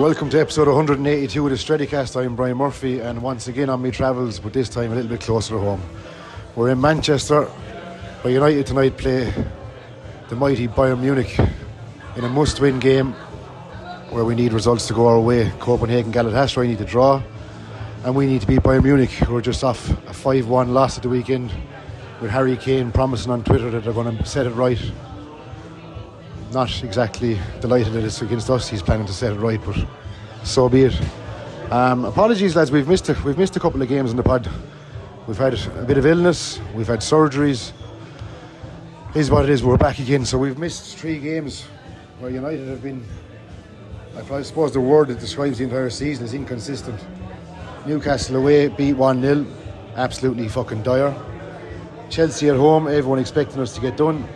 Welcome to episode 182 of the Stretty. I'm Brian Murphy, and once again on my travels, but this time a little bit closer to home. We're in Manchester, where United tonight play the mighty Bayern Munich in a must-win game where we need results to go our way. Copenhagen Galatasaray need to draw, and we need to beat Bayern Munich, who are just off a 5-1 loss at the weekend, with Harry Kane promising on Twitter that they're going to set it right. Not exactly delighted that it's against us. He's planning to set it right, but so be it. Apologies, lads. We've missed a couple of games in the pod. We've had a bit of illness. We've had surgeries. Is what it is. We're back again. So we've missed 3 games where United have been. I suppose the word that describes the entire season is inconsistent. Newcastle away, beat 1-0. Absolutely fucking dire. Chelsea at home, everyone expecting us to get done.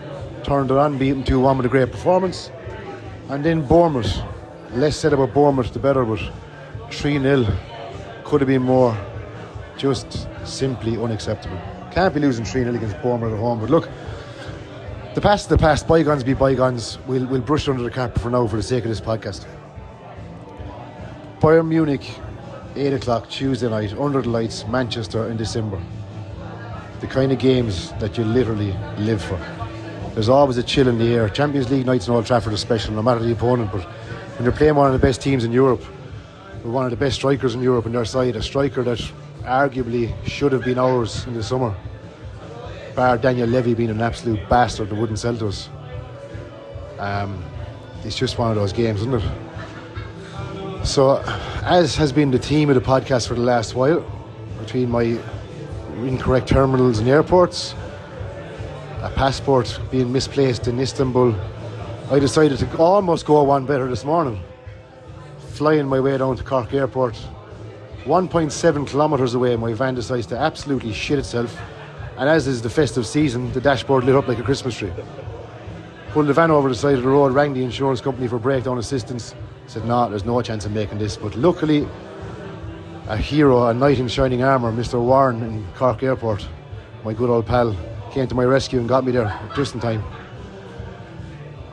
Turned it on, beat them 2-1 with a great performance. And then Bournemouth. Less said about Bournemouth, the better, but 3-0. Could have been more. Just simply unacceptable. Can't be losing 3-0 against Bournemouth at home. But look, the past is the past. Bygones be bygones. We'll brush it under the carpet for now for the sake of this podcast. Bayern Munich, 8 o'clock Tuesday night, under the lights, Manchester in December. The kind of games that you literally live for. There's always a chill in the air. Champions League nights in Old Trafford are special, no matter the opponent. But when you're playing one of the best teams in Europe, with one of the best strikers in Europe on their side, a striker that arguably should have been ours in the summer, bar Daniel Levy being an absolute bastard that wouldn't sell to us. It's just one of those games, isn't it? So, as has been the theme of the podcast for the last while, between my incorrect terminals and airports, a passport being misplaced in Istanbul, I decided to almost go one better this morning, flying my way down to Cork Airport. 1.7 kilometres away, my van decides to absolutely shit itself, and as is the festive season, the dashboard lit up like a Christmas tree. Pulled the van over the side of the road, rang the insurance company for breakdown assistance, said no, there's no chance of making this. But luckily, a hero, a knight in shining armour, Mr. Warren in Cork Airport, my good old pal, came to my rescue and got me there just in time.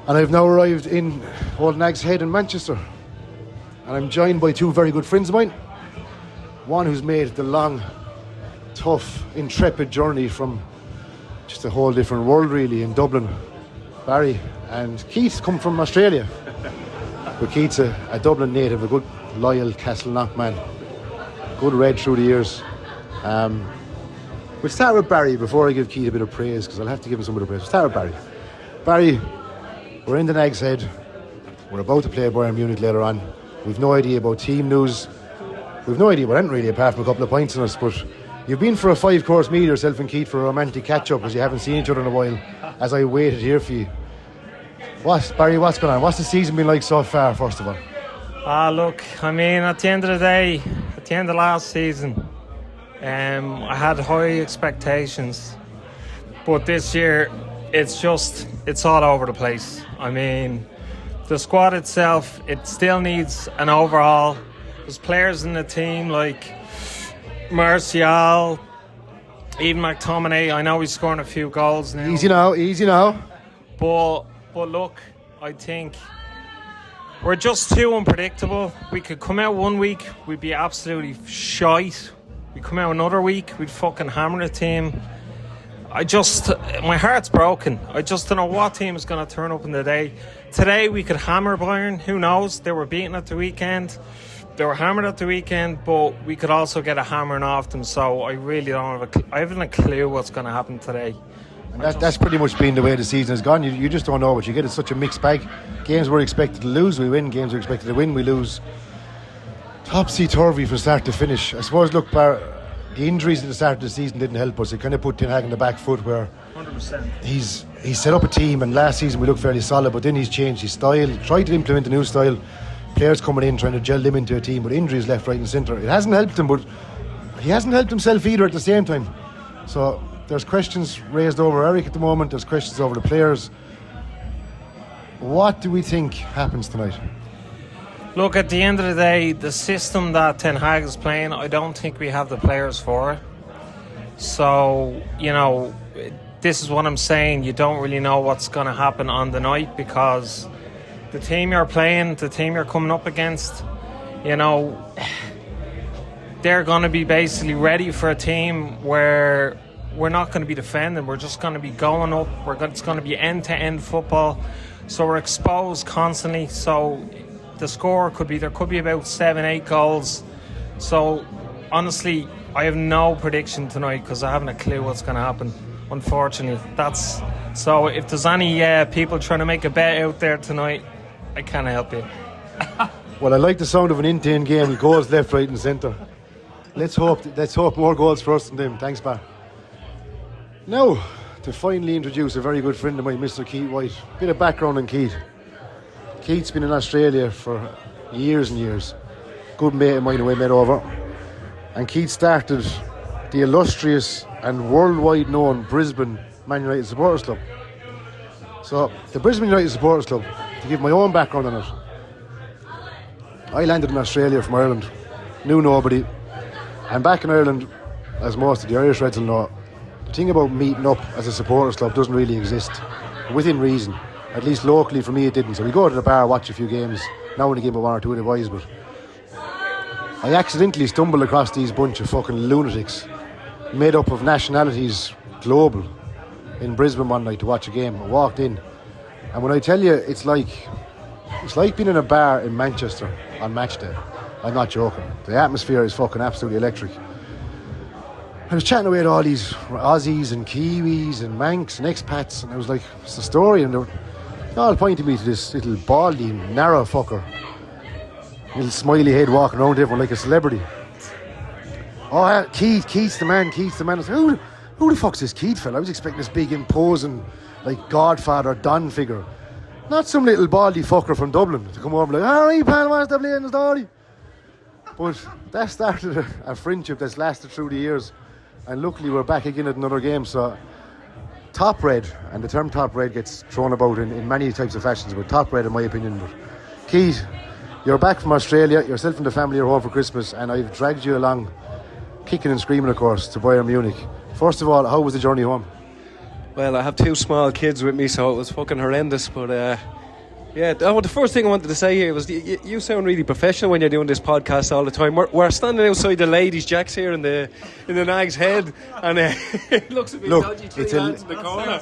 And I've now arrived in Old Nag's Head in Manchester, and I'm joined by 2 very good friends of mine. One who's made the long, tough, intrepid journey from just a whole different world really in Dublin, Barry, and Keith come from Australia. But Keith's a Dublin native, a good loyal Castleknock man, good read through the years. We'll start with Barry before I give Keith a bit of praise, because I'll have to give him some bit of praise. We'll start with Barry. Barry, we're in the Nag's Head. We're about to play Bayern Munich later on. We've no idea about team news. We've no idea about anything really, apart from a couple of points in us. But you've been for a 5-course meal yourself and Keith for a romantic catch-up, as you haven't seen each other in a while, as I waited here for you. Barry, what's going on? What's the season been like so far, first of all? Look, I mean, at the end of the day, at the end of last season, I had high expectations, but this year it's all over the place. I mean, the squad itself, it still needs an overhaul. There's players in the team like Martial, even McTominay. I know he's scoring a few goals now. Easy now. But look, I think we're just too unpredictable. We could come out one week, we'd be absolutely shite. We come out another week, we'd fucking hammer the team. My heart's broken. I just don't know what team is going to turn up in the day. Today we could hammer Bayern, who knows? They were beaten at the weekend. They were hammered at the weekend, but we could also get a hammering off them. So I really I haven't a clue what's going to happen today. And that's pretty much been the way the season has gone. You just don't know what you get. It's such a mixed bag. Games we're expected to lose, we win. Games we're expected to win, we lose. Topsy-turvy from start to finish. I suppose, look, the injuries at the start of the season didn't help us. It kind of put Ten Hag in the back foot, where 100%. He's set up a team, and last season we looked fairly solid, but then he's changed his style, tried to implement a new style, players coming in trying to gel them into a team, but injuries left, right and centre. It hasn't helped him, but he hasn't helped himself either at the same time. So there's questions raised over Eric at the moment, there's questions over the players. What do we think happens tonight? Look, at the end of the day, the system that Ten Hag is playing, I don't think we have the players for it. So, this is what I'm saying. You don't really know what's going to happen on the night, because the team you're playing, the team you're coming up against, you know, they're going to be basically ready for a team where we're not going to be defending. We're just going to be going up. It's going to be end-to-end football. So we're exposed constantly. So the score could be about 7-8 goals. So honestly, I have no prediction tonight because I haven't a clue what's going to happen. Unfortunately, so if there's any people trying to make a bet out there tonight, I can't help you. Well, I like the sound of an in-10 game with goals left, right and centre. Let's hope more goals for us than them. Thanks, Bar. Now, to finally introduce a very good friend of mine, Mr. Keith White. Bit of background on Keith. Keith's been in Australia for years and years. Good mate of mine who I met over. And Keith started the illustrious and worldwide known Brisbane Man United Supporters Club. So, the Brisbane United Supporters Club, to give my own background on it, I landed in Australia from Ireland, knew nobody, and back in Ireland, as most of the Irish Reds will know, the thing about meeting up as a supporters club doesn't really exist, within reason. At least locally for me it didn't. So we go to the bar, watch a few games, now and again with one or two of the boys, but I accidentally stumbled across these bunch of fucking lunatics made up of nationalities global in Brisbane one night to watch a game. I walked in, and when I tell you it's like being in a bar in Manchester on match day. I'm not joking. The atmosphere is fucking absolutely electric. I was chatting away to all these Aussies and Kiwis and Manx and expats, and I was like, what's the story? And they were all pointing me to this little baldy, narrow fucker, little smiley head walking around everyone like a celebrity. Oh, Keith's the man. I was like, who the fuck's this Keith fella? I was expecting this big, imposing, like Godfather Don figure. Not some little baldy fucker from Dublin to come over like, alright pal, what's the playing story? But that started a friendship that's lasted through the years, and luckily we're back again at another game. So top red, and the term top red gets thrown about in many types of fashions, but top red in my opinion. But Keith, you're back from Australia, yourself and the family are home for Christmas, and I've dragged you along, kicking and screaming of course, to Bayern Munich. First of all, how was the journey home? Well, I have two small kids with me, so it was fucking horrendous. But the first thing I wanted to say here was you sound really professional when you're doing this podcast all the time. We're standing outside the ladies' jacks here in the Nag's Head, and it looks a bit dodgy. Three hands in the corner.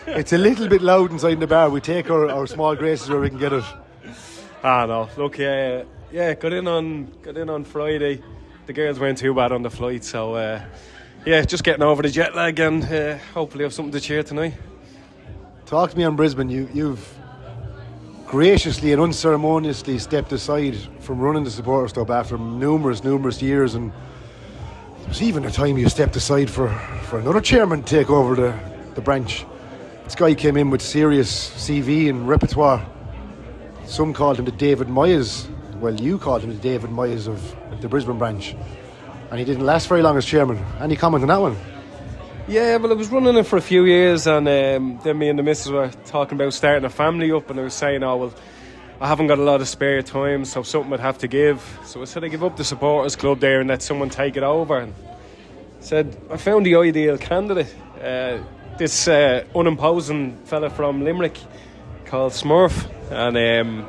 It's a little bit loud inside the bar. We take our small graces where we can get it. No, look, got in on Friday. The girls weren't too bad on the flight, so just getting over the jet lag, and hopefully have something to cheer tonight. Talk to me on Brisbane. You've graciously and unceremoniously stepped aside from running the supporters club after numerous years, and there's even a time you stepped aside for another chairman to take over the branch. This guy came in with serious CV and repertoire. Some called him the David Moyes. Well, you called him the David Moyes of the Brisbane branch, and he didn't last very long as chairman. Any comment on that one? Yeah, well, I was running it for a few years, and then me and the missus were talking about starting a family up, and I was saying, I haven't got a lot of spare time, so something I'd have to give. So I said I'd give up the supporters club there and let someone take it over. And said I found the ideal candidate, this unimposing fella from Limerick called Smurf, and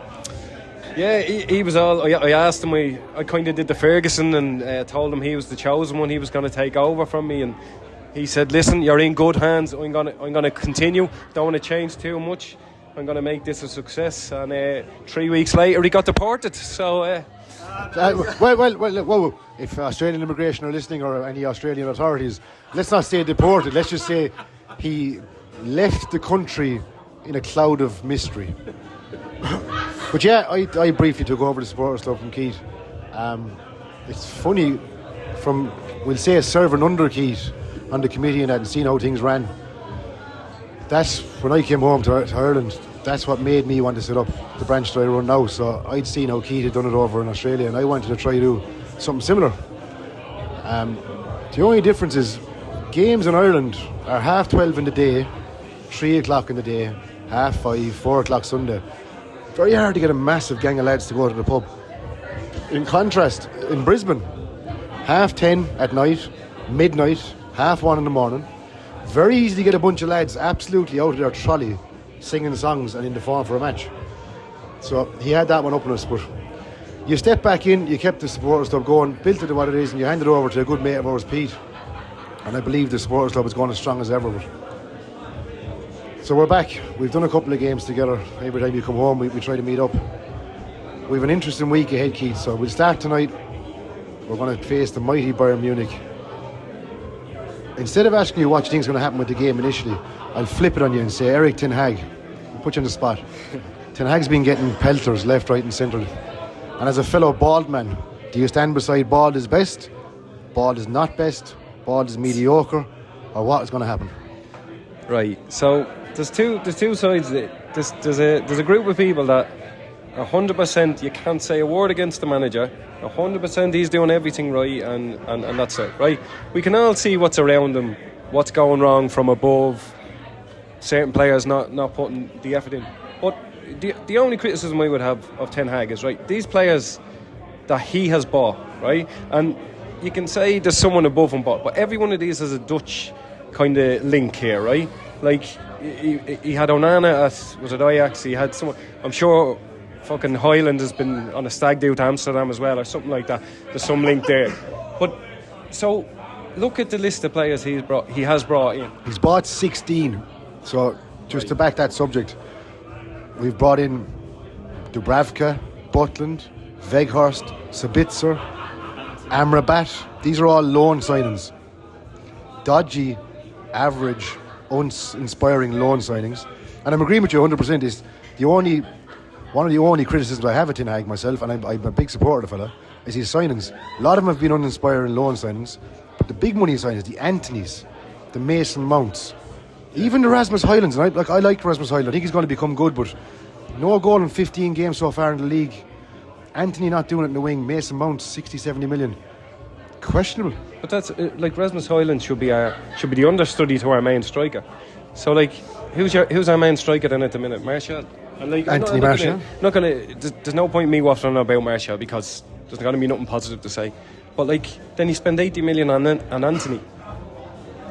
he was all. I asked him. I kind of did the Ferguson and told him he was the chosen one. He was going to take over from me, and he said, "Listen, you're in good hands. I'm gonna continue. Don't want to change too much. I'm gonna make this a success." And 3 weeks later, he got deported. So. Well. If Australian immigration are listening, or any Australian authorities, let's not say deported. Let's just say he left the country in a cloud of mystery. But yeah, I briefly took over the supporters club from Keith. It's funny, we'll say serving under Keith on the committee and seeing how things ran. That's when I came home to Ireland. That's what made me want to set up the branch that I run now. So I'd seen how Keith had done it over in Australia, and I wanted to try to do something similar. The only difference is games in Ireland are 12:30 in the day, 3 o'clock in the day, 5:30, 4 o'clock Sunday. Very hard to get a massive gang of lads to go to the pub. In contrast, in Brisbane, 10:30 at night, midnight, 1:30 in the morning. Very easy to get a bunch of lads absolutely out of their trolley, singing songs and in the form for a match. So he had that one up on us, but You step back in, you kept the supporters club going, built it to what it is, and you handed it over to a good mate of ours, Pete. And I believe the supporters club is going as strong as ever. So we're back. We've done a couple of games together. Every time you come home, we try to meet up. We have an interesting week ahead, Keith. So we'll start tonight. We're going to face the mighty Bayern Munich. Instead of asking you what you think is going to happen with the game initially, I'll flip it on you and say, Eric Ten Hag, I'll put you on the spot. Ten Hag's been getting pelters left, right and centre. And as a fellow bald man, do you stand beside bald is best, bald is not best, bald is mediocre, or what is going to happen? Right, so there's two sides of it. There's a group of people that 100% you can't say a word against the manager. 100% he's doing everything right, and that's it, right? We can all see what's around him, what's going wrong from above, certain players not putting the effort in. But the only criticism I would have of Ten Hag is, right, these players that he has bought, right? And you can say there's someone above him, but every one of these has a Dutch kind of link here, right? Like, he had Onana at, was it Ajax? He had someone, I'm sure fucking Highland has been on a stag do to Amsterdam as well, or something like that. There's some link there. But, so, look at the list of players he has brought in. He's bought 16. So, just to back that subject, we've brought in Dubravka, Butland, Weghorst, Sabitzer, Amrabat. These are all loan signings. Dodgy, average, uninspiring loan signings. And I'm agreeing with you 100%. Is one of the only criticisms I have of Ten Hag myself, and I'm a big supporter of the fella, is his signings. A lot of them have been uninspiring loan signings, but the big money signings, the Antonys, the Mason Mounts, even the Rasmus Højlunds, and I like Rasmus Højlund. I think he's going to become good, but no goal in 15 games so far in the league. Anthony not doing it in the wing. Mason Mount 60-70 million. Questionable. But that's like Rasmus Højlund should be the understudy to our main striker. So like, who's our main striker then at the minute? Martial. And like, Anthony Martial. There's no point in me waffling on about Martial because there's not going to be nothing positive to say. But like, then he spent 80 million on Anthony,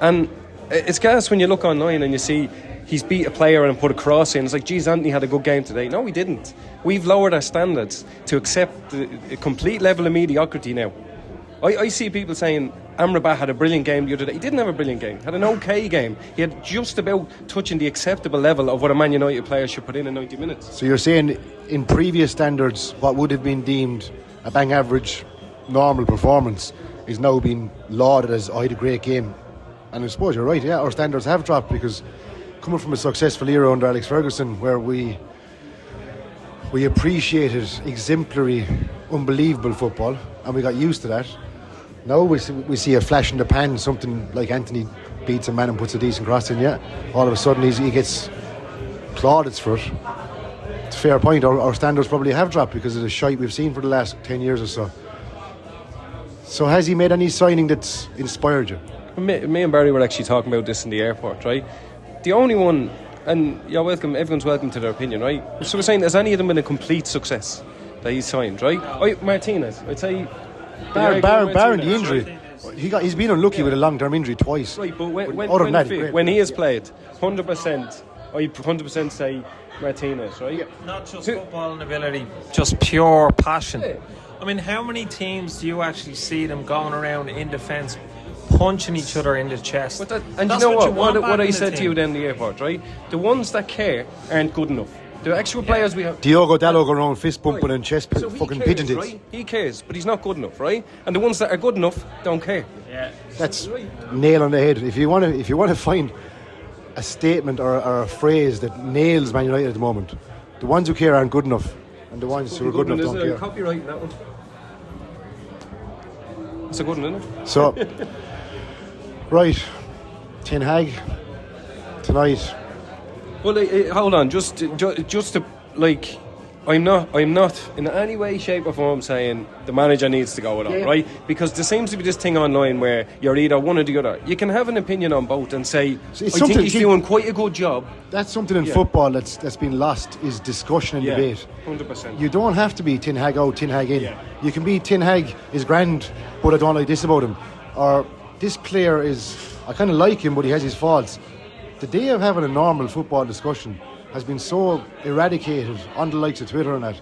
and it's gas when you look online and you see he's beat a player and put a cross in. It's like, geez, Anthony had a good game today. No, he didn't. We've lowered our standards to accept a complete level of mediocrity now. I see people saying Amrabat had a brilliant game the other day. He didn't have a brilliant game. Had an okay game. He had just about touching the acceptable level of what a Man United player should put in 90 minutes. So you're saying in previous standards, what would have been deemed a bang average, normal performance is now being lauded as, I had a great game. And I suppose you're right, yeah, our standards have dropped because coming from a successful era under Alex Ferguson where we appreciated exemplary, unbelievable football and we got used to that. Now we see a flash in the pan, something like Anthony beats a man and puts a decent cross in, yeah. All of a sudden he gets plaudits for it. It's a fair point. Our standards probably have dropped because of the shite we've seen for the last 10 years or so. So has he made any signing that's inspired you? Me and Barry were actually talking about this in the airport, right? The only one, and you're welcome, everyone's welcome to their opinion, right? So we're saying, has any of them been a complete success that he's signed, right? Martinez, I'd say... Barring the injury, he's been unlucky with a long-term injury twice. Right, but when he has played, 100%, I 100% say Martinez, right? Yeah. Not just footballing ability, just pure passion. Yeah. I mean, how many teams do you actually see them going around in defence, punching each other in the chest? And you know what I said to you then in the airport, right? The ones that care aren't good enough. The actual players we have... Diogo Dalot go around fist pumping and chest fucking pigeon tits. Right? He cares, but he's not good enough, right? And the ones that are good enough don't care. Yeah. That's nail on the head. If you want to find a statement or a phrase that nails Man United at the moment, the ones who care aren't good enough, and the ones who are good enough don't care. Copyright that one. That's a good one, isn't it? So, right, Ten Hag tonight. Well, hold on, just to like, I'm not in any way, shape or form saying the manager needs to go with on, right? Because there seems to be this thing online where you're either one or the other. You can have an opinion on both and say, I think he's doing quite a good job. That's something in football that's been lost, is discussion and debate. 100%. You don't have to be Ten Hag out, Ten Hag in. Yeah. You can be Ten Hag is grand, but I don't like this about him. Or this player is, I kind of like him, but he has his faults. The day of having a normal football discussion has been so eradicated on the likes of Twitter and that.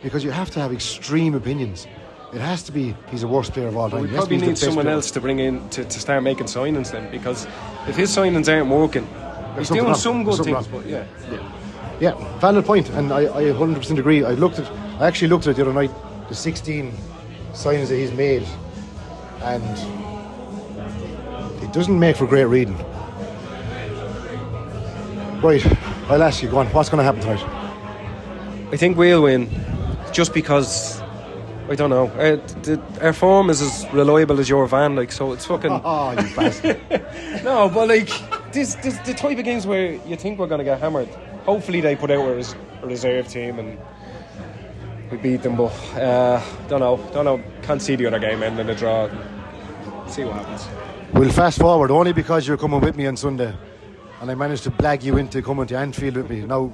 because you have to have extreme opinions. It has to be he's the worst player of all time. We probably need someone else to bring in to start making signings then, because if his signings aren't working, he's doing some good things. But yeah, valid point, and I 100% agree. I actually looked at it the other night, the 16 signings that he's made, and it doesn't make for great reading. Right, I'll ask you, go on, what's going to happen tonight? I think we'll win, just because, I don't know, our form is as reliable as your van, like, so it's fucking... Oh, you bastard. No, but like, this the type of games where you think we're going to get hammered. Hopefully they put out a reserve team and we beat them, but don't know, can't see the other game ending a draw. See what happens. We'll fast forward, only because you're coming with me on Sunday and I managed to blag you into coming to Anfield with me. Now,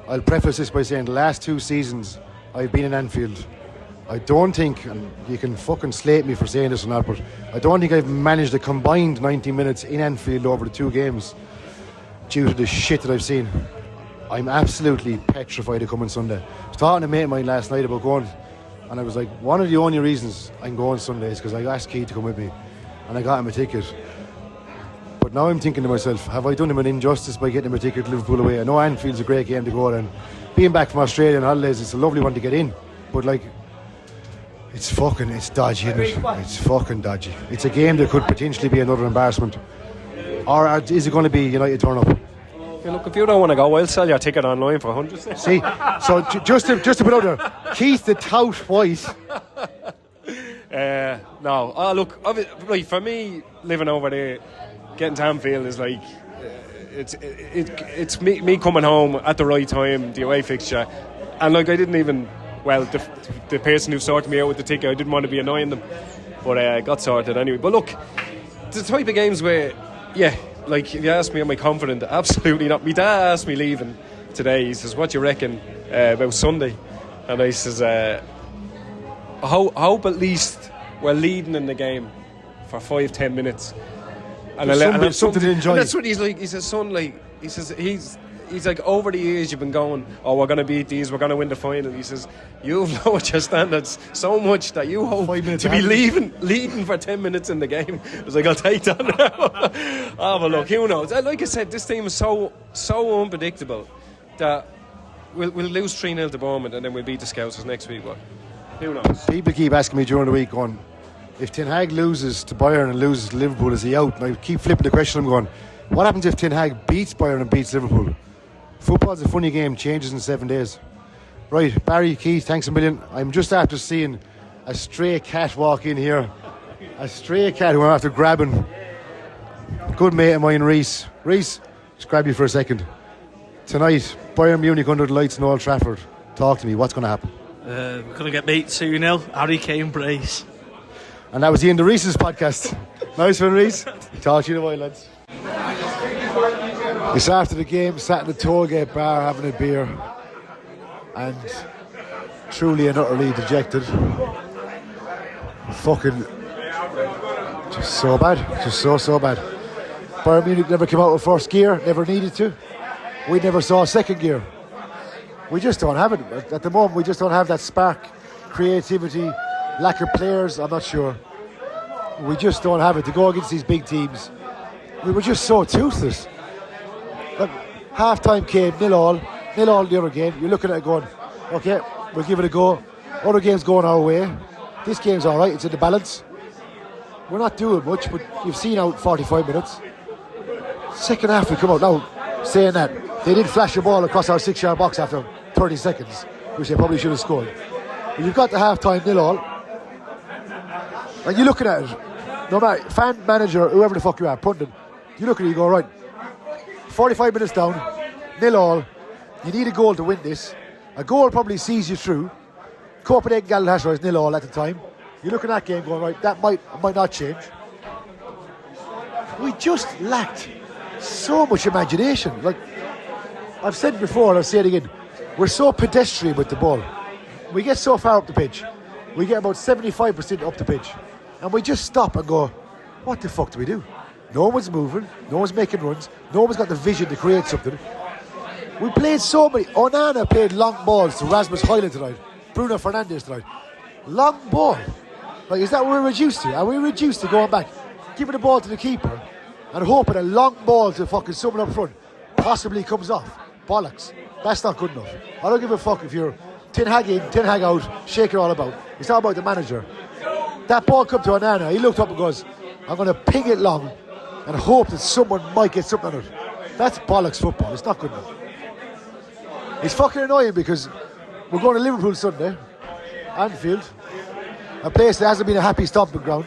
I'll preface this by saying the last 2 seasons I've been in Anfield, I don't think, and you can fucking slate me for saying this or not, but I don't think I've managed a combined 90 minutes in Anfield over the 2 games due to the shit that I've seen. I'm absolutely petrified of coming Sunday. I was talking to a mate of mine last night about going, and I was like, one of the only reasons I'm going Sunday is because I asked Keith to come with me and I got him a ticket. But now I'm thinking to myself, have I done him an injustice by getting him a ticket to Liverpool away? I know Anfield's a great game to go to, and being back from Australia on holidays, it's a lovely one to get in, but like, it's dodgy, isn't it? It's fucking dodgy. It's a game that could potentially be another embarrassment. Or is it going to be United turn up? Hey, look, if you don't want to go, I'll sell your ticket online for 100. See, so just to put out there, Keith the tout white. No, look, right, for me, living over there, getting to Anfield is like, it's me coming home at the right time, the away fixture, and like I didn't even, well, the person who sorted me out with the ticket, I didn't want to be annoying them, but I got sorted anyway. But look, the type of games where, yeah, like if you ask me, am I confident? Absolutely not. My dad asked me leaving today, he says, what do you reckon about Sunday? And I says, I hope at least we're leading in the game for 5-10 minutes. And something to enjoy. And that's what he's like. He says, son, like, he says, he's like, over the years you've been going, oh, we're going to beat these, we're going to win the final. He says, you've lowered your standards so much that you hope to be leading for 10 minutes in the game. I was like, I'll take that now. Oh, but look, who knows? Like I said, this team is so unpredictable that we'll lose 3-0 to Bournemouth and then we'll beat the Scousers next week. But who knows? People keep asking me during the week, going, if Ten Hag loses to Bayern and loses to Liverpool, is he out? And I keep flipping the question. I'm going, what happens if Ten Hag beats Bayern and beats Liverpool? Football's a funny game, changes in 7 days. Right, Barry, Keith, thanks a million. I'm just after seeing a stray cat walk in here. A stray cat who I'm after grabbing. Good mate of mine, Reese. Reese, just grab you for a second. Tonight, Bayern Munich under the lights in Old Trafford. Talk to me, what's going to happen? We're going to get beat 2-0. Harry Kane brace. And that was the end of Reese's podcast. Nice one, Reese. Talk to you in a while, lads. It's after the game, sat in the tollgate bar having a beer, and truly and utterly dejected. Fucking just so bad, just so bad. Bayern Munich never came out with first gear, never needed to. We never saw second gear. We just don't have it at the moment. We just don't have that spark, creativity, lack of players. I'm not sure. We just don't have it to go against these big teams. We were just so toothless. Look, half-time came, 0-0 the other game. You're looking at it going, okay, we'll give it a go. Other games going our way. This game's all right, it's in the balance. We're not doing much, but you've seen out 45 minutes. Second half we come out now saying that they didn't flash a ball across our 6-yard box after 30 seconds, which they probably should have scored. But you've got the half-time 0-0, and you're looking at it. No matter, fan, manager, whoever the fuck you are, pundit, you look at it, you go, right, 45 minutes down, 0-0, you need a goal to win this. A goal probably sees you through. Copenhagen Galatasaray is 0-0 at the time. You look at that game going, right, that might not change. We just lacked so much imagination. Like I've said before, and I'll say it again, we're so pedestrian with the ball. We get so far up the pitch, we get about 75% up the pitch, and we just stop and go, what the fuck do we do? No one's moving, no one's making runs, no one's got the vision to create something. We played so many. Onana played long balls to Rasmus Højlund tonight. Bruno Fernandes tonight. Long ball. Like, is that what we're reduced to? Are we reduced to going back, giving the ball to the keeper and hoping a long ball to fucking someone up front possibly comes off? Bollocks. That's not good enough. I don't give a fuck if you're Ten Hag in, Ten Hag out, shake it all about. It's not about the manager. That ball come to Onana, he looked up and goes, I'm going to ping it long and hope that someone might get something on it. That's bollocks football. It's not good enough. It's fucking annoying because we're going to Liverpool Sunday, Anfield, a place that hasn't been a happy stomping ground,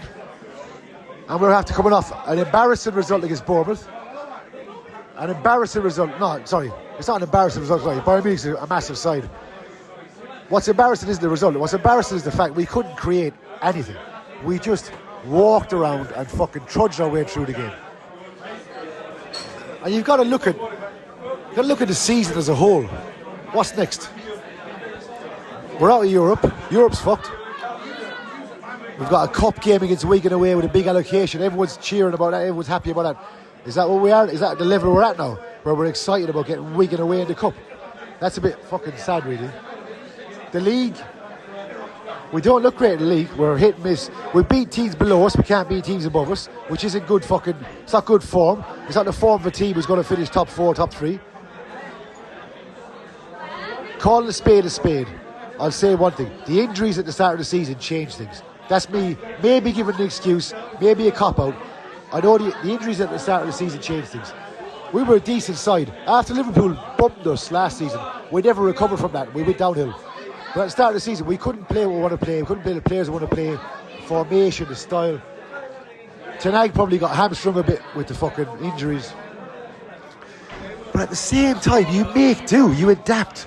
and we're after coming off an embarrassing result against Bournemouth. An embarrassing result. No, sorry, it's not an embarrassing result. Sorry, Bayern Munich is a massive side. What's embarrassing isn't the result. What's embarrassing is the fact we couldn't create anything. We just walked around and fucking trudged our way through the game. And you've got to look at the season as a whole. What's next? We're out of Europe. Europe's fucked. We've got a cup game against Wigan away with a big allocation. Everyone's cheering about that. Everyone's happy about that. Is that what we are? Is that the level we're at now? Where we're excited about getting Wigan away in the cup? That's a bit fucking sad, really. The league, we don't look great in the league. We're hit and miss. We beat teams below us. We can't beat teams above us, which isn't good fucking... It's not good form. It's not the form of a team who's going to finish top 4, top 3. Calling a spade, I'll say one thing. The injuries at the start of the season changed things. That's me maybe giving an excuse, maybe a cop-out. I know the injuries at the start of the season changed things. We were a decent side. After Liverpool bumped us last season, we never recovered from that. We went downhill. But at the start of the season, we couldn't play what we want to play. We couldn't play the players we want to play. Formation, the style. Ten Hag probably got hamstrung a bit with the fucking injuries. But at the same time, you make do. You adapt.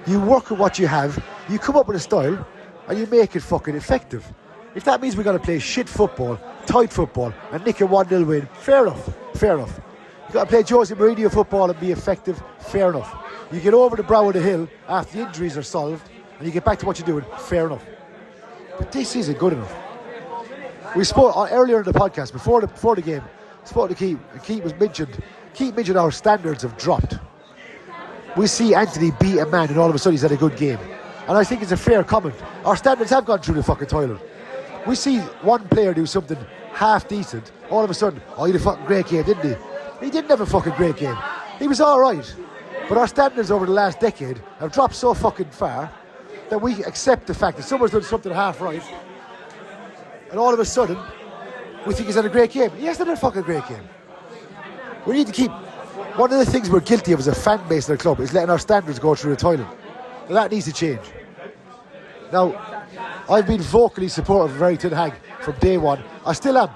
You work with what you have. You come up with a style, and you make it fucking effective. If that means we've got to play shit football, tight football, and nick a 1-0 win, fair enough. You've got to play Jose Mourinho football and be effective, fair enough. You get over the brow of the hill after the injuries are solved, and you get back to what you're doing, fair enough. But this isn't good enough. We spoke earlier in the podcast, before the game, spoke to Keith, and Keith mentioned our standards have dropped. We see Anthony beat a man and all of a sudden he's had a good game. And I think it's a fair comment. Our standards have gone through the fucking toilet. We see one player do something half decent, all of a sudden, oh, he had a fucking great game, didn't he? He didn't have a fucking great game. He was alright. But our standards over the last decade have dropped so fucking far that we accept the fact that someone's done something half right, and all of a sudden we think he's had a great game. He hasn't had a fucking great game. We need to keep... One of the things we're guilty of as a fan base in the club is letting our standards go through the toilet. And that needs to change. Now, I've been vocally supportive of Ten Hag from day one. I still am.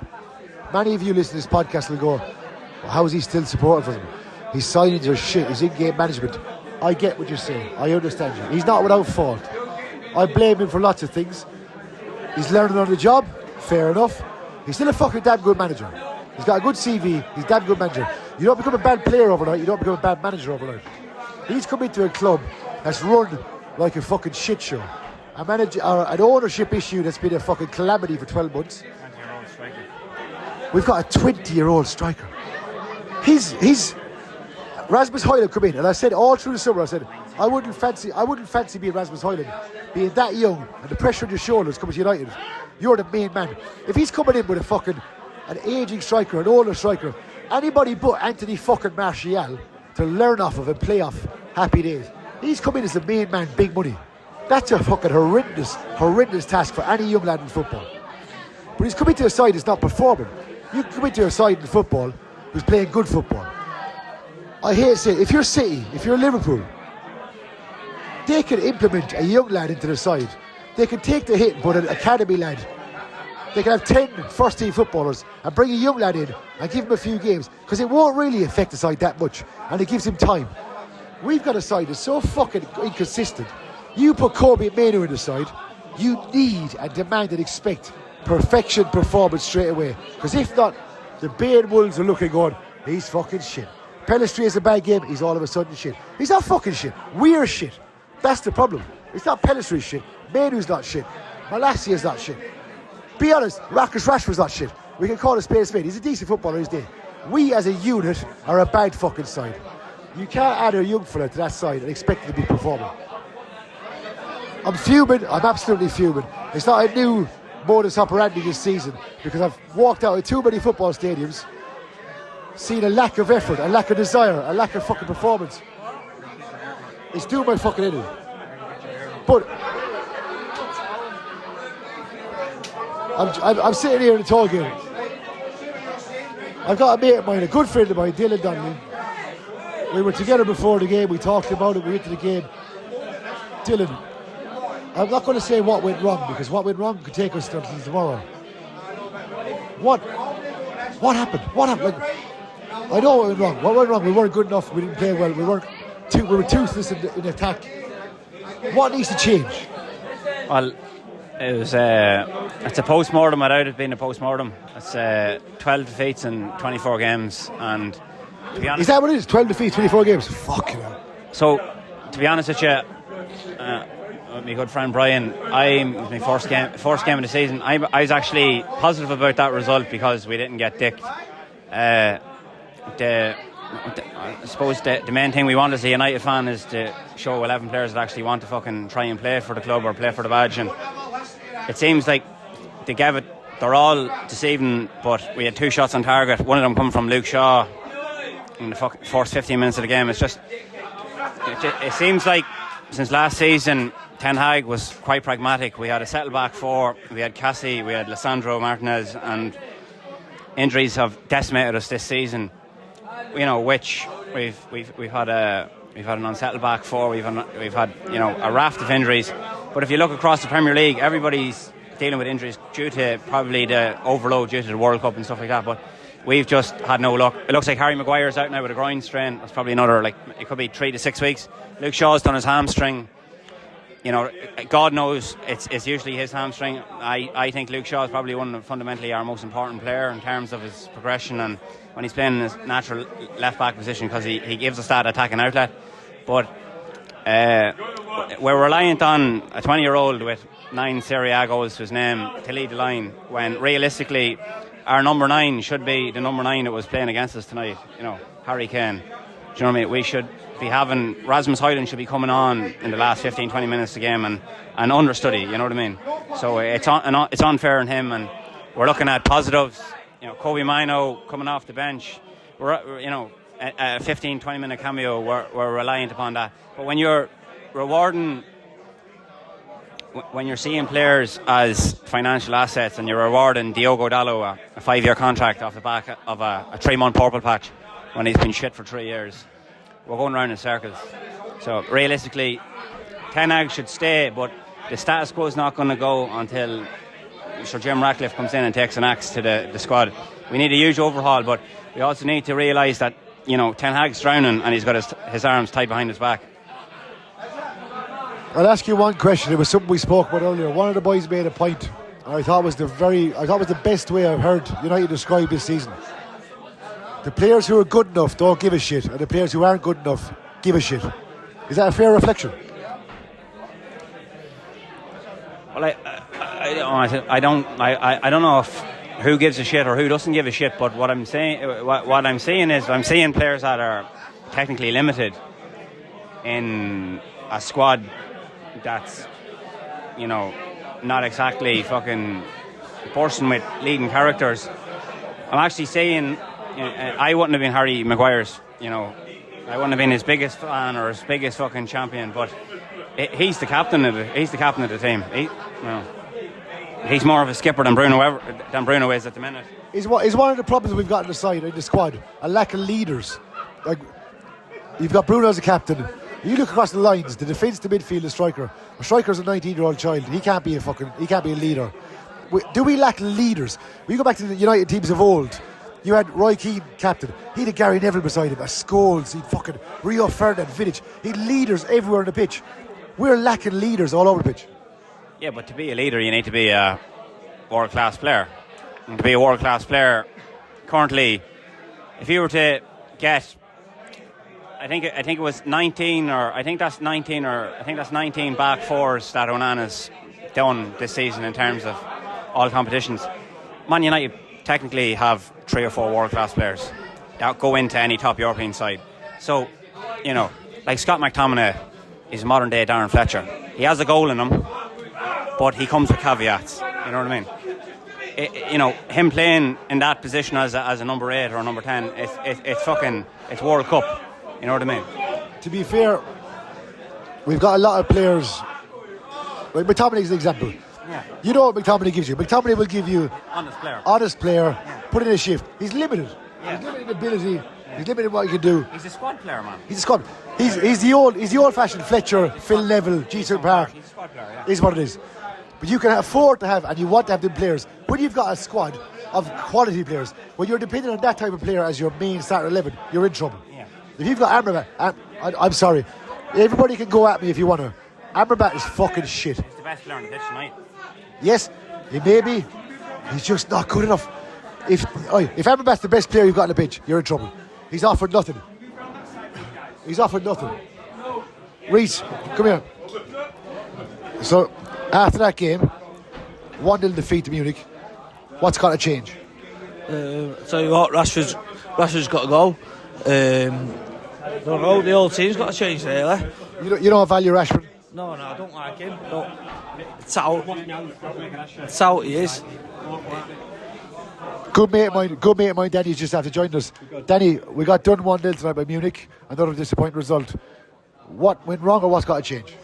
Many of you listening to this podcast will go, well, how is he still supportive of him? His signings are shit, his in-game management. I get what you're saying. I understand you. He's not without fault. I blame him for lots of things. He's learning on the job. Fair enough. He's still a fucking damn good manager. He's got a good CV. He's a damn good manager. You don't become a bad player overnight. You don't become a bad manager overnight. He's come into a club that's run like a fucking shit show. An ownership issue that's been a fucking calamity for 12 months. We've got a 20-year-old striker. He's Rasmus Højlund come in, and I said all through the summer, I said I wouldn't fancy being Rasmus Højlund, being that young and the pressure on your shoulders coming to United. You're the main man. If he's coming in with an aging striker, an older striker, anybody but Anthony fucking Martial to learn off of and play off, happy days. He's come in as the main man, big money. That's a fucking horrendous task for any young lad in football. But he's coming to a side that's not performing. You come into a side in football who's playing good football. I hate to say it, if you're City, if you're Liverpool, they can implement a young lad into the side. They can take the hit and put an academy lad. They can have 10 first-team footballers and bring a young lad in and give him a few games, because it won't really affect the side that much, and it gives him time. We've got a side that's so fucking inconsistent. You put Kobe Mainoo in the side, you need and demand and expect perfection performance straight away. Because if not, the Bayern Wolves are looking going, he's fucking shit. Pellistri has a bad game, he's all of a sudden shit. He's not fucking shit. We're shit. That's the problem. It's not Pellistri's shit. Mainoo's not shit. Malassia's not shit. Be honest, Marcus Rashford's not shit. We can call a spade a spade. He's a decent footballer, his day. We as a unit are a bad fucking side. You can't add a young fella to that side and expect him to be performing. I'm fuming. I'm absolutely fuming. It's not a new modus operandi this season because I've walked out of too many football stadiums, seen a lack of effort, a lack of desire, a lack of fucking performance. It's doing my fucking in. But I'm sitting here in the tall game. I've got a mate of mine, a good friend of mine, Dylan Donnelly. We were together before the game. We talked about it. We went to the game. Dylan, I'm not going to say what went wrong because what went wrong could take us until tomorrow. What happened? What happened? Like, I know what went wrong. What went wrong? We weren't good enough. We didn't play well. We were toothless in attack. What needs to change? Well, it was it's a post-mortem without it being a post-mortem. It's 12 defeats in 24 games, and to be honest, is that what it is? 12 defeats, 24 games. Fucking hell. So, to be honest with you, with my good friend Brian, my first game of the season, I was actually positive about that result because we didn't get dicked. I suppose the main thing we want as a United fan is to show 11 players that actually want to fucking try and play for the club or play for the badge, and it seems like they gave it. They're all deceiving, but we had 2 shots on target. One of them coming from Luke Shaw in the first 15 minutes of the game. It seems like since last season Ten Hag was quite pragmatic. We had a settle back 4. We had Cassie, we had Lissandro Martinez, and injuries have decimated us this season. You know, which we've had an unsettled back 4. We've had a raft of injuries. But if you look across the Premier League, everybody's dealing with injuries due to probably the overload due to the World Cup and stuff like that. But we've just had no luck. It looks like Harry Maguire's out now with a groin strain. That's probably another, it could be 3 to 6 weeks. Luke Shaw's done his hamstring. You know, God knows it's usually his hamstring. I think Luke Shaw is probably fundamentally our most important player in terms of his progression and when he's playing in his natural left back position because he gives us that attacking outlet. But we're reliant on a 20-year-old with 9 Serie A goals to his name to lead the line when realistically our number 9 should be the number 9 that was playing against us tonight. You know, Harry Kane. Do you know what I mean? We should be having Rasmus Højlund should be coming on in the last 15-20 minutes of the game and understudy. You know what I mean? So it's unfair on him, and we're looking at positives. You know, Kobe Mino coming off the bench. We're a 15-20 minute cameo. We're reliant upon that. But when you're seeing players as financial assets and you're rewarding Diogo Dalot a 5-year contract off the back of a 3-month purple patch when he's been shit for 3 years, we're going round in circles. So realistically, Ten Hag should stay, but the status quo is not going to go until Sir Jim Ratcliffe comes in and takes an axe to the squad. We need a huge overhaul, but we also need to realise that Ten Hag's drowning and he's got his arms tied behind his back. I'll ask you one question. It was something we spoke about earlier. One of the boys made a point, and I thought it was the best way I've heard United describe this season. The players who are good enough don't give a shit, and the players who aren't good enough give a shit. Is that a fair reflection? Well, I don't know if who gives a shit or who doesn't give a shit. But what I'm seeing is I'm seeing players that are technically limited in a squad that's not exactly fucking bursting with leading characters. I'm actually saying I wouldn't have been Harry Maguire's. I wouldn't have been his biggest fan or his biggest fucking champion, but he's the captain of the team. He's more of a skipper than Bruno is at the minute. Is one of the problems we've got in the squad a lack of leaders? Like, you've got Bruno as a captain. You look across the lines, the defence, the midfield, the striker. A striker's a 19-year-old child. He can't be a leader. Do we lack leaders? We go back to the United teams of old. You had Roy Keane captain. He had Gary Neville beside him, a Scholes, he'd fucking Rio Ferdinand, Vidic. He'd leaders everywhere on the pitch. We're lacking leaders all over the pitch. Yeah, but to be a leader, you need to be a world-class player. And to be a world-class player, currently, if you were to get, I think it was 19 back fours that Onana's done this season in terms of all competitions. Man United technically have 3 or 4 world-class players that go into any top European side. So, like Scott McTominay is modern-day Darren Fletcher. he has a goal in him, but he comes with caveats. You know what I mean? Him playing in that position as a number 8 or a number 10, it's World Cup. You know what I mean? To be fair, we've got a lot of players. Like McTominay's an example. Yeah. You know what McTominay gives you? McTominay will give you honest player, put in a shift. He's limited. Yeah. He's limited in ability. He's limited in what he can do. He's a squad player, man. He's a squad. He's the old-fashioned Fletcher, Phil Neville, G2 Park. He's a squad player, yeah. Is what it is. But you can afford to have, and you want to have them players. When you've got a squad of quality players, when you're dependent on that type of player as your main starting 11, you're in trouble. Yeah. If you've got Amrabat, I'm sorry. Everybody can go at me if you want to. Amrabat is fucking shit. He's the best player on the pitch tonight. Yes, he may be. He's just not good enough. If Amrabat's the best player you've got on the pitch, you're in trouble. He's offered nothing. Reece, come here. So, after that game, 1-0 defeat to Munich, what's got to change? Tell you what, Rashford's got to go. Don't know, the whole team's got to change really. You don't value Rashford? No, I don't like him. No. It's out he is. Good mate of mine, Danny's just after joined us. Danny, we got done 1-0 tonight by Munich. Another disappointing result. What went wrong or what's got to change?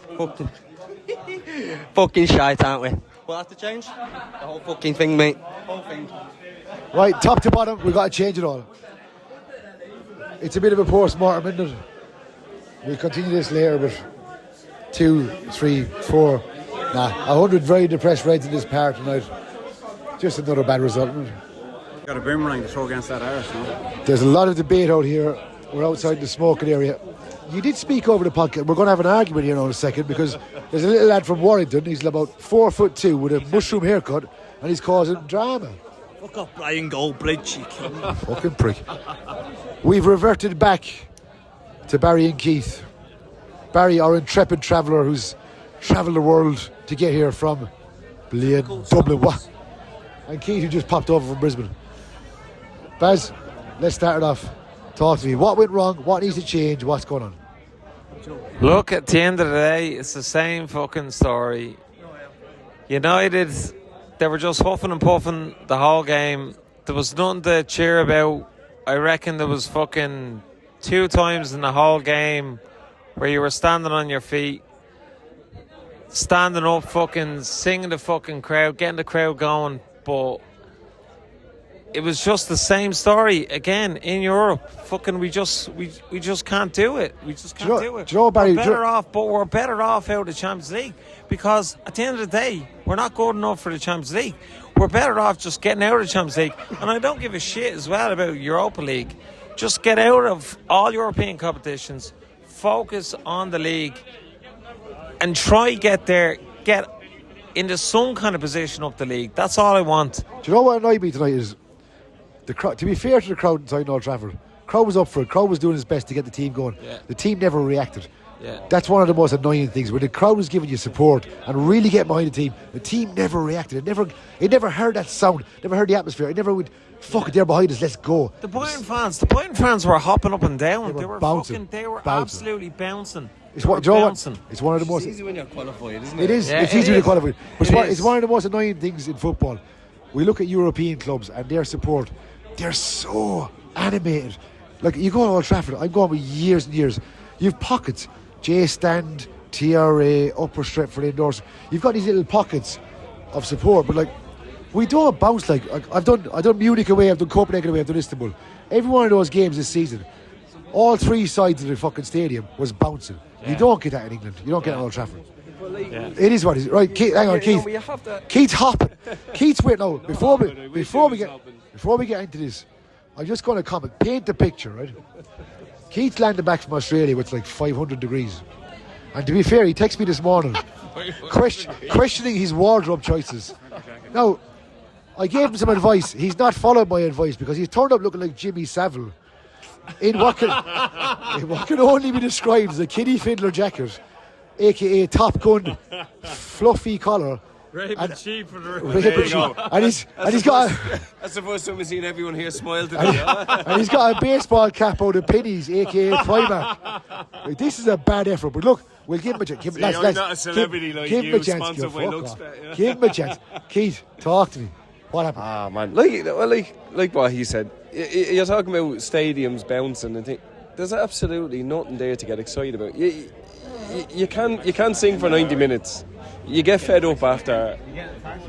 Fucking shite, aren't we? We'll have to change the whole fucking thing, mate. Whole thing. Right, top to bottom, we've got to change it all. It's a bit of a post-mortem, isn't it? We'll continue this later, but 2, 3, 4, 100 very depressed Reds in this park tonight. Just another bad result, isn't it? Got a boomerang to throw against that Irish, no? There's a lot of debate out here. We're outside the smoking area. You did speak over the podcast. We're going to have an argument here now in a second because there's a little lad from Warrington. He's about 4'2" with a mushroom haircut and he's causing drama. Fuck off, Brian Goldbridge, you cunt. Fucking prick. We've reverted back to Barry and Keith. Barry, our intrepid traveller who's travelled the world to get here from Dublin. What? And Keith, who just popped over from Brisbane. Baz, let's start it off. Talk to me. What went wrong? What needs to change? What's going on? Look, at the end of the day, it's the same fucking story. United, they were just huffing and puffing the whole game. There was nothing to cheer about. I reckon there was fucking 2 times in the whole game where you were standing on your feet, standing up, fucking singing the fucking crowd, getting the crowd going, but it was just the same story again in Europe. Fucking, we just can't do it. We just can't do it. Barry, we're better off out of the Champions League because at the end of the day, we're not good enough for the Champions League. We're better off just getting out of the Champions League. And I don't give a shit as well about Europa League. Just get out of all European competitions, focus on the league, and try get into some kind of position up the league. That's all I want. Do you know what annoyed me tonight is the crowd? To be fair to the crowd inside Old Trafford, crowd was up for it. Crowd was doing his best to get the team going. Yeah. The team never reacted. Yeah. That's one of the most annoying things. When the crowd was giving you support and really get behind the team never reacted. It never heard that sound. Never heard the atmosphere. It never would. Fuck it, they're behind us. Let's go. The Bayern fans were hopping up and down. They were bouncing. They were absolutely bouncing. It's one of the most. It's easy when you're qualified, isn't it? It is. Yeah, it's easy when you're qualified. But it's one of the most annoying things in football. We look at European clubs and their support. They're so animated. Like, you go to Old Trafford, I'm going with years and years. You've pockets. J Stand, TRA, Upper Stretford indoors. You've got these little pockets of support, but like, we don't bounce like I've done Munich away, I've done Copenhagen away, I've done Istanbul. Every one of those games this season, all 3 sides of the fucking stadium was bouncing. Yeah. You don't get that in England. You don't get that at Old Trafford. Yeah. It is what it is. Right, Keith, hang on, Keith. Keith's hopping. Keith's waiting. No, before we get into this, I'm just going to comment. Paint the picture, right? Keith landed back from Australia with like 500 degrees. And to be fair, he texted me this morning questioning his wardrobe choices. Now, I gave him some advice. He's not followed my advice because he's turned up looking like Jimmy Savile in what can only be described as a kiddie fiddler jacket, aka Top Gun, fluffy collar, Raven cheap for the Raven cheap. And he's got That's the first time we've seen everyone here smile today. and he's got a baseball cap out of pennies, aka Primark. Like, this is a bad effort, but look, we'll give him a chance. I'm not a celebrity like give you, him a chance. sponsored by Luxpet, yeah. Give him a chance. Keith, talk to me. What happened? Ah, man. Like what he said. You're talking about stadiums bouncing and things. There's absolutely nothing there to get excited about. You can't sing for 90 minutes. You get fed up after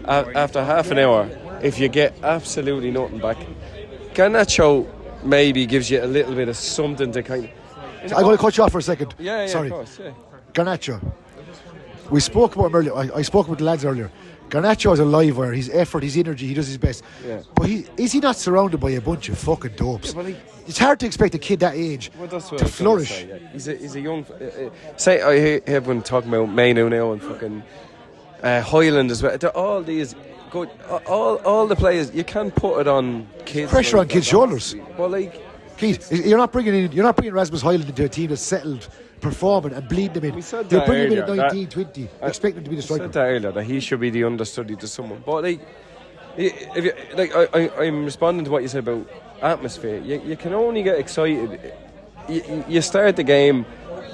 half an hour if you get absolutely nothing back. Garnacho maybe gives you a little bit of something to kind of... I'm going to cut you off for a second. Yeah, sorry. Of course, yeah. Garnacho. We spoke about him earlier. I spoke with the lads earlier. Garnacho is a live wire. His effort, his energy, he does his best. Yeah. But is he not surrounded by a bunch of fucking dopes? Yeah, it's hard to expect a kid that age to flourish. Say, yeah. He's a young... say, I hear everyone talking about Mainu now and fucking Highland as well. They're all these... Good, all the players, you can't put it on kids. Pressure on kids' shoulders. Well, like... Keith, you're not bringing Rasmus Highland into a team that's settled, performing and bleeding them in. You're bringing him in at 19, 20, expecting him to be the striker. I said that earlier, that he should be the understudy to someone. But like, if you, like I'm responding to what you said about atmosphere. You can only get excited. You start the game,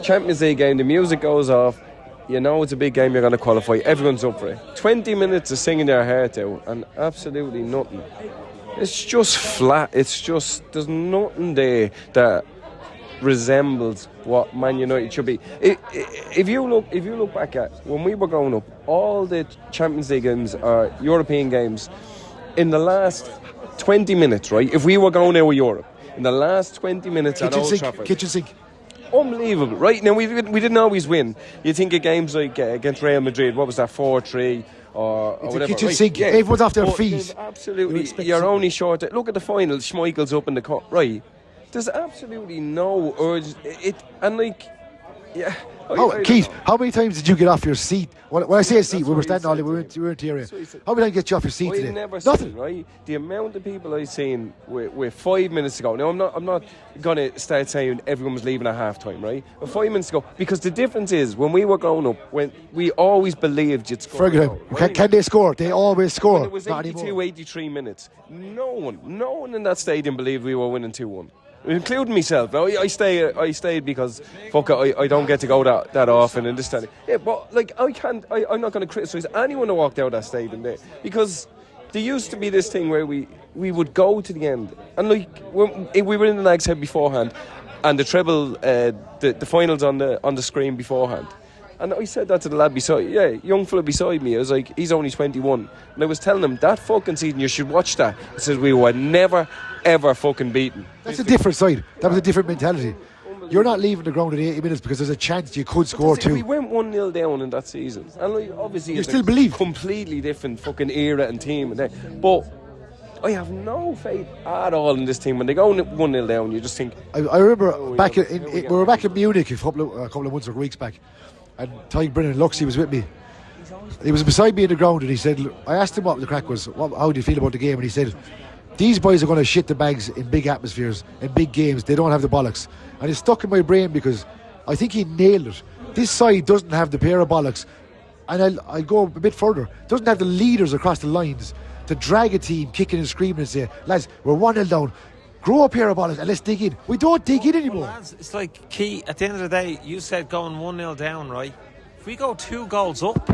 Champions League game, the music goes off. You know it's a big game, you're going to qualify. Everyone's up for it. 20 minutes of singing their heart out and absolutely nothing. It's just flat. It's just, there's nothing there that resembles what Man United should be. If you look back at when we were growing up, all the Champions League games or European games, in the last 20 minutes, right? If we were going out with Europe, in the last 20 minutes at Old Trafford, kitchen sink. Unbelievable, right? Now we didn't always win. You think of games like against Real Madrid, what was that, 4-3 or whatever? Kitchen sink. Yeah. Everyone's off their feet. Absolutely, you're only short. Look at the final. Schmeichel's up in the cup, right? There's absolutely no urge. And like, yeah. Keith, how many times did you get off your seat? When I say a seat, we were standing all day, we weren't here. How many times did you get you off your seat today? Nothing. Right? The amount of people I've seen with 5 minutes ago. Now I'm not going to start saying everyone was leaving at half time, right? But 5 minutes ago, because the difference is when we were growing up, when we always believed you'd score. Can they score? They always score. When it was 82, 83 minutes. No one in that stadium believed we were winning 2-1. Including myself. I stayed because fuck it, I don't get to go that often in this stadium. Yeah, but like I'm not going to criticise anyone who walked out of that stadium there, because there used to be this thing where we would go to the end, and like when we were in the Nags Head beforehand, and the treble, the finals on the screen beforehand. And I said that to the lad beside, young fella beside me. I was like, he's only 21. And I was telling him, that fucking season, you should watch that. He says, we were never, ever fucking beaten. That's a different side. That was a different mentality. You're not leaving the ground in 80 minutes because there's a chance you could score too. We went 1-0 down in that season. And like, obviously, you still believe. Completely different fucking era and team. But I have no faith at all in this team. When they go 1-0 down, you just think... I remember we were back in Munich a couple of months or weeks back. And Ty Brennan Luxie was with me. He was beside me in the ground, and he said, I asked him what the crack was, how do you feel about the game? And he said, these boys are going to shit the bags in big atmospheres, in big games. They don't have the bollocks. And it's stuck in my brain because I think he nailed it. This side doesn't have the pair of bollocks, and I'll go a bit further, doesn't have the leaders across the lines to drag a team kicking and screaming and say, lads, we're 1-0 down. Grow a pair of bollocks and let's dig in. We don't dig in anymore. Lads, it's like, key, at the end of the day, you said going 1-0 down, right? If we go 2 goals up,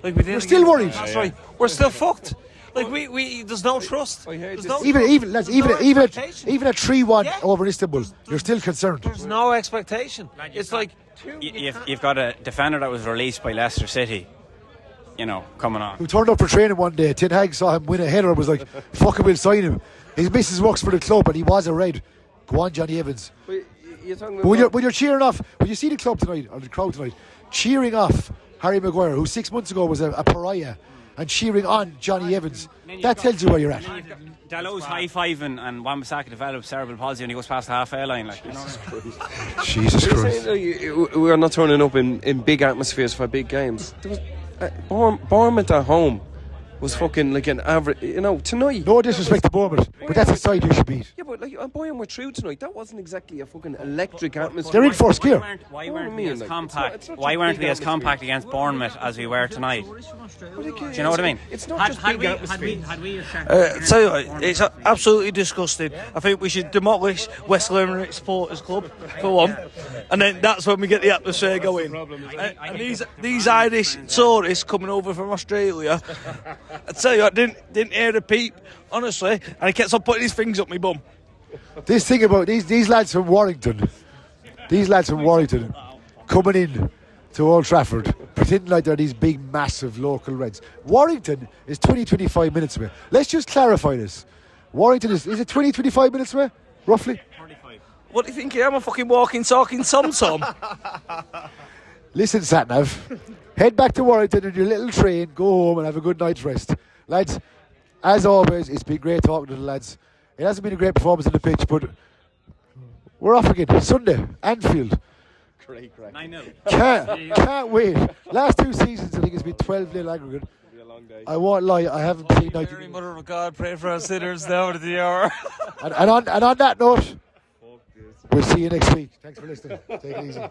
like we did, we're still worried. That's right. We're still fucked. Like we there's no trust. There's no even at 3-1 over Istanbul, you're still concerned. There's no expectation. It's like you've got a defender that was released by Leicester City, coming on. Who turned up for training one day. Ten Hag saw him win a header and was like, fuck it, we'll sign him. His missus works for the club and he was a red. Go on, Johnny Evans. But when you're cheering off, when you see the club tonight, or the crowd tonight, cheering off Harry Maguire, who 6 months ago was a pariah, and cheering on Johnny Evans, that tells you where you're at. Dalot's high-fiving and Wan-Bissaka develops cerebral palsy and he goes past the half-air line. Jesus Christ. We're not turning up in big atmospheres for big games. There was Bournemouth at home. was fucking like an average. You know, tonight. No disrespect to Bournemouth, but that's a side you should beat. Yeah, but like Bayern were through tonight. That wasn't exactly a fucking electric atmosphere. They're in first gear. Why What do weren't you we mean? as Like, compact? it's not Why just weren't big we as atmosphere. compact against Bournemouth as we were tonight? But again, Do you know what I mean? It's not just big atmosphere. Tell you what, it's absolutely disgusting. I think we should demolish West Limerick Supporters Club for one, and then that's when we get the atmosphere going. And these Irish tourists coming over from Australia, I tell you, I didn't hear a peep, honestly, and he kept on putting his fingers up my bum. This thing about these lads from Warrington, coming in to Old Trafford, pretending like they're these big, massive local Reds. Warrington is 20-25 minutes away. Let's just clarify this. Warrington is it 20-25 minutes away, roughly? What do you think? I'm a fucking walking, talking tom-tom. Listen, Satnav, head back to Warrington in your little train, go home and have a good night's rest. Lads, as always, it's been great talking to the lads. It hasn't been a great performance on the pitch, but we're off again. Sunday, Anfield. Great crack. I know. Can't wait. Last 2 seasons, I think it's been 12-0 aggregate. It'll be a long day. I won't lie, I haven't seen 90 Mary, Mother of God, pray for our sinners now at the hour. and on that note, we'll see you next week. Thanks for listening. Take it easy.